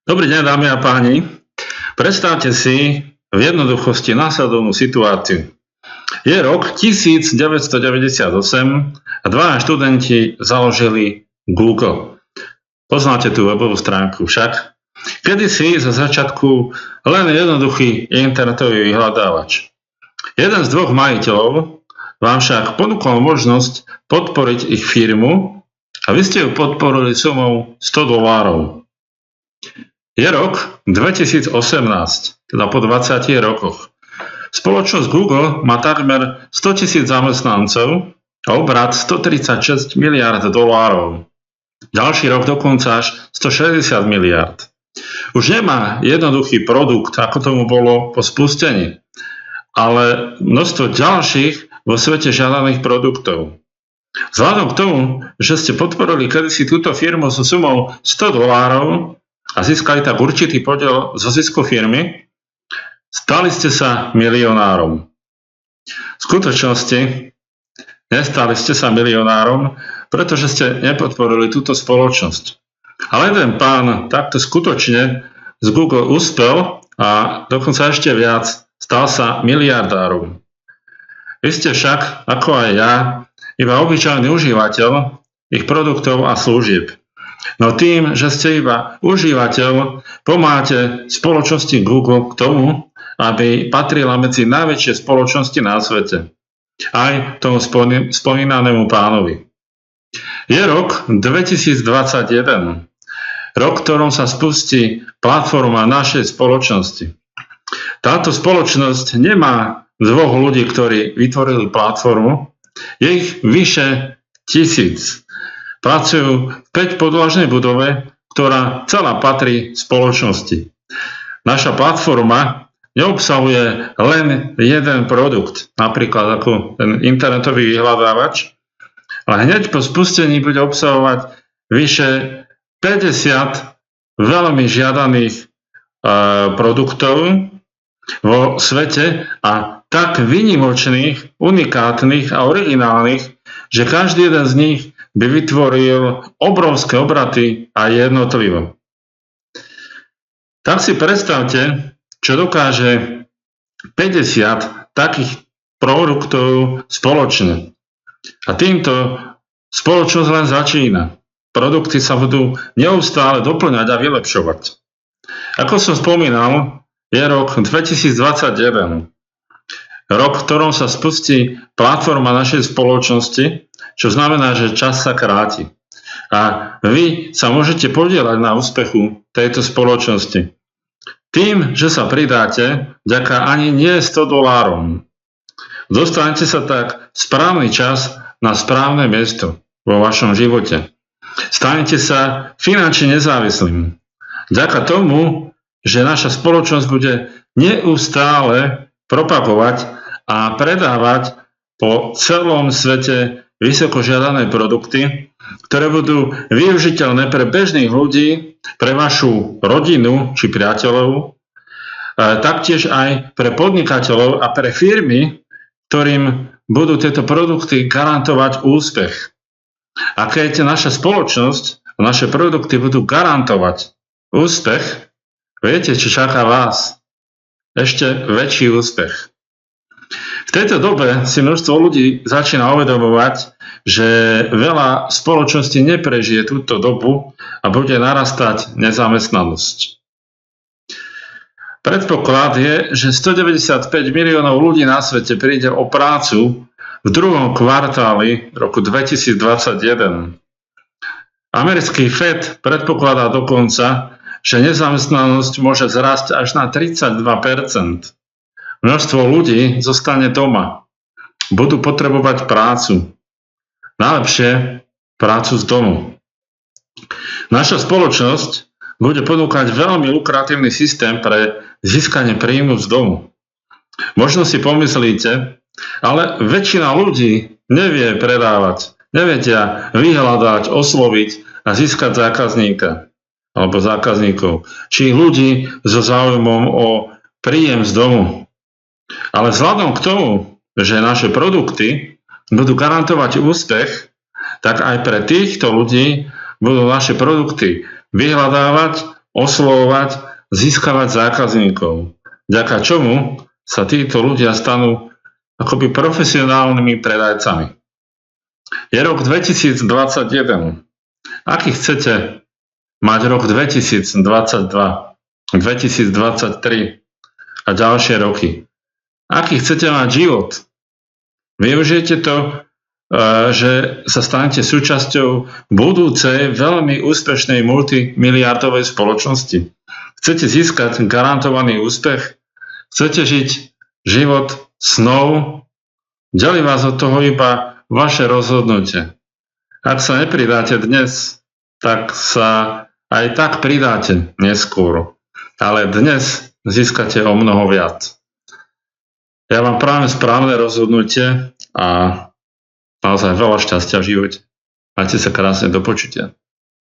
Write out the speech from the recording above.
Dobrý deň, dámy a páni. Predstavte si v jednoduchosti následovnú situáciu. Je rok 1998 a dvaja študenti založili Google. Poznáte tú webovú stránku však? Kedysi za začiatku len jednoduchý internetový vyhľadávač. Jeden z dvoch majiteľov vám však ponúkol možnosť podporiť ich firmu a vy ste ju podporili sumou $100. Je rok 2018, teda po 20 rokoch. Spoločnosť Google má takmer 100 000 zamestnancov a obrat $136 miliárd. Ďalší rok dokonca až 160 miliárd. Už nemá jednoduchý produkt, ako tomu bolo po spustení, ale množstvo ďalších vo svete žiadaných produktov. Vzhľadom k tomu, že ste podporili kedysi túto firmu so sumou $100 a získali tak určitý podiel zo zisku firmy, stali ste sa milionárom. V skutočnosti nestali ste sa milionárom, pretože ste nepodporili túto spoločnosť. Ale jeden pán takto skutočne z Google uspel a dokonca ešte viac, stal sa miliardárom. Vy ste však, ako aj ja, iba obyčajný užívateľ ich produktov a služieb. No tým, že ste iba užívateľ, pomáhate spoločnosti Google k tomu, aby patrila medzi najväčšie spoločnosti na svete. Aj tomu spomínanému pánovi. Je rok 2021. Rok, v ktorom sa spustí platforma našej spoločnosti. Táto spoločnosť nemá dvoch ľudí, ktorí vytvorili platformu. Je ich vyše 1000. Pracujú v 5-podlažnej budove, ktorá celá patrí spoločnosti. Naša platforma neobsahuje len jeden produkt, napríklad ako ten internetový vyhľadávač, ale hneď po spustení bude obsahovať vyše 50 veľmi žiadaných produktov vo svete a tak výnimočných, unikátnych a originálnych, že každý jeden z nich by vytvoril obrovské obraty a jednotlivo. Tak si predstavte, čo dokáže 50 takých produktov spoločne. A týmto spoločnosť len začína. Produkty sa budú neustále doplňať a vylepšovať. Ako som spomínal, je rok 2021. Rok, v ktorom sa spustí platforma našej spoločnosti, čo znamená, že čas sa kráti. A vy sa môžete podieľať na úspechu tejto spoločnosti. Tým, že sa pridáte, vďaka ani nie $100. Dostanete sa tak správny čas na správne miesto vo vašom živote. Stanete sa finančne nezávislým. Vďaka tomu, že naša spoločnosť bude neustále propagovať a predávať po celom svete vysoko žiadané produkty, ktoré budú využiteľné pre bežných ľudí, pre vašu rodinu či priateľov, taktiež aj pre podnikateľov a pre firmy, ktorým budú tieto produkty garantovať úspech. A keď naša spoločnosť a naše produkty budú garantovať úspech, viete, čo čaká vás? Ešte väčší úspech. V tejto dobe si množstvo ľudí začína uvedomovať, že veľa spoločností neprežije túto dobu a bude narastať nezamestnanosť. Predpoklad je, že 195 miliónov ľudí na svete príde o prácu v druhom kvartáli roku 2021. Americký Fed predpokladá dokonca, že nezamestnanosť môže zrásť až na 32%. Množstvo ľudí zostane doma. Budú potrebovať prácu. Najlepšie prácu z domu. Naša spoločnosť bude ponúkať veľmi lukratívny systém pre získanie príjmu z domu. Možno si pomyslíte, ale väčšina ľudí nevie predávať, nevedia vyhľadať, osloviť a získať zákazníka alebo zákazníkov, či ľudí so záujmom o príjem z domu. Ale vzhľadom k tomu, že naše produkty budú garantovať úspech, tak aj pre týchto ľudí budú naše produkty vyhľadávať, oslovovať, získavať zákazníkov, vďaka čomu sa títo ľudia stanú akoby profesionálnymi predajcami. Je rok 2021. Aký chcete mať rok 2022, 2023 a ďalšie roky? Aký chcete mať život? Využijete to, že sa stanete súčasťou budúcej veľmi úspešnej multimiliardovej spoločnosti. Chcete získať garantovaný úspech? Chcete žiť život snov? Delí vás od toho iba vaše rozhodnutie. Ak sa nepridáte dnes, tak sa aj tak pridáte neskôr. Ale dnes získate o mnoho viac. Ja vám prajem správne rozhodnutie a naozaj veľa šťastia v živote. Majte sa krásne, do počutia.